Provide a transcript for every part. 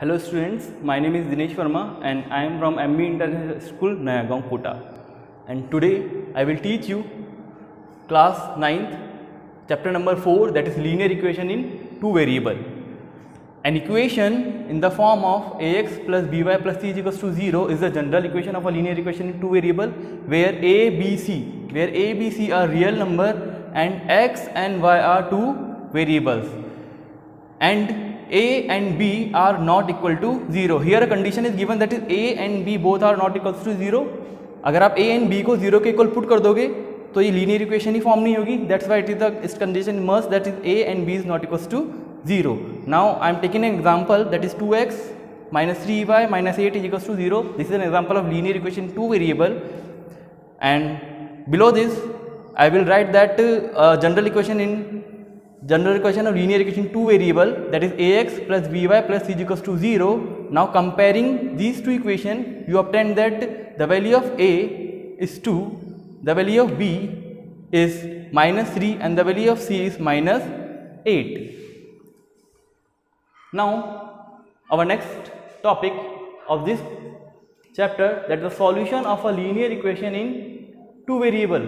Hello students, my name is Dinesh Verma and I am from MB International School, Nayagaon, Kota. And today I will teach you class 9th, chapter number 4, that is linear equation in two variable. An equation in the form of ax plus by plus c is equals to 0 is the general equation of a linear equation in two variable where a, b, c are real number and x and y are two variables. And a and b are not equal to 0. Here a condition is given that is a and b both are not equals to 0. अगर आप a and b को 0 के equal put कर दोगे तो ये linear equation ही फॉर्म नहीं होगी. That's why it is the is condition must that is a and b is not equals to 0. Now I am taking an example that is 2x minus 3y minus 8 is equals to 0. This is an example of linear equation two variable, and below this I will write that general equation of linear equation two variable, that is ax plus by plus c is equals to 0. Now comparing these two equations, you obtain that the value of a is 2, the value of b is minus 3 and the value of c is minus 8. Now our next topic of this chapter, that is the solution of a linear equation in two variable.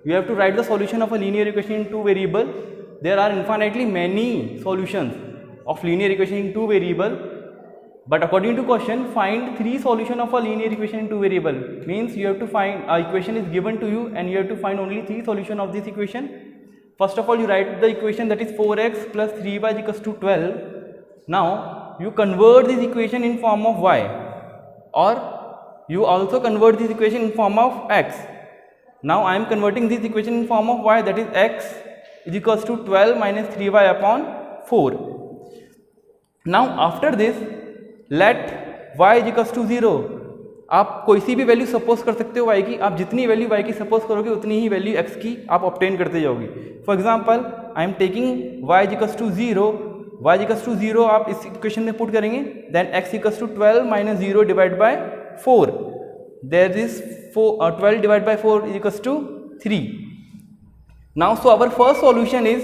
You have to write the solution of a linear equation in two variable. There are infinitely many solutions of linear equation in two variable, but according to question, find three solution of a linear equation in two variable. Means you have to find a equation is given to you and you have to find only three solution of this equation. First of all, you write the equation that is 4x plus 3y is equals to 12. Now you convert this equation in form of y, or you also convert this equation in form of x. Now I am converting this equation in form of y, that is x is equals to 12 minus 3y upon 4. Now after this, let y is equals to 0. आप कोई सी भी value suppose कर सकते हो y की. आप जितनी value y की सपोज करोगे उतनी ही वैल्यू x की आप ऑब्टेन करते जाओगे. For example I am taking y is equals to 0. y is equals to 0 आप इस इक्वेशन में पुट करेंगे, then x equals to 12 minus 0 divide by 4. There is 12 divide by 4 is equals to 3. Now so our first solution is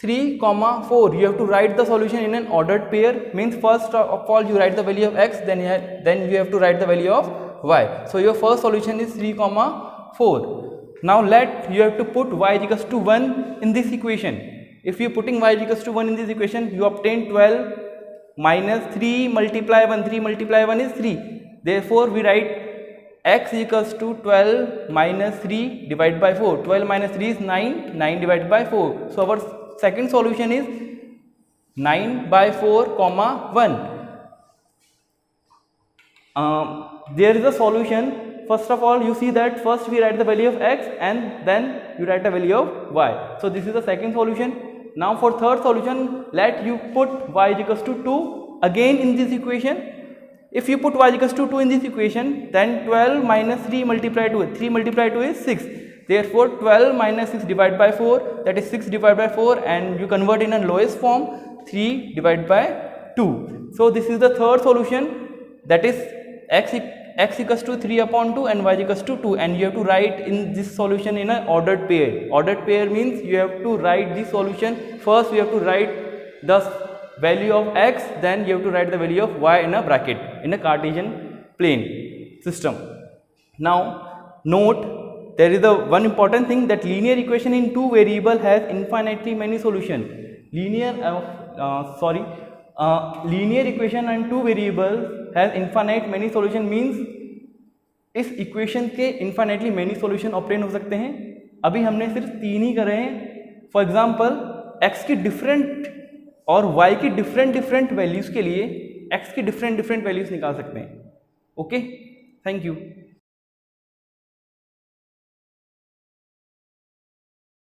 3, 4. You have to write the solution in an ordered pair. Means first of all you write the value of x, then you have to write the value of y. So your first solution is 3, 4. Now you have to put y is equals to 1 in this equation. If you putting y is equals to 1 in this equation, you obtain 12 minus 3 multiply 1. 3 multiply 1 is 3. Therefore we write x equals to 12 minus 3 divided by 4. 12 minus 3 is 9. 9 divided by 4. So our second solution is 9 by 4, 1. There is a solution. First of all, you see that first we write the value of x and then you write the value of y. So this is the second solution. Now for third solution, let you put y is equals to 2 again in this equation. If you put y equals to 2 in this equation, then 12 minus 3 multiplied 2. 3 multiplied 2 is 6. Therefore 12 minus 6 divided by 4, that is 6 divided by 4, and you convert in a lowest form 3 divided by 2. So this is the third solution, that is x equals to 3 upon 2 and y equals to 2, and you have to write in this solution in an ordered pair. Ordered pair means you have to write this solution. First we have to write the value of x, then you have to write the value of y in a bracket in a Cartesian plane system. Now note, there is the one important thing, that linear equation in two variable has infinitely many solution. Linear equation and two variable has infinite many solution means इस equation के infinitely many solution obtain हो सकते हैं. अभी हमने सिर्फ 3 ही करे हैं. फॉर एग्जाम्पल x की डिफरेंट और y की डिफरेंट वैल्यूज के लिए x की डिफरेंट वैल्यूज निकाल सकते हैं. Okay, thank you.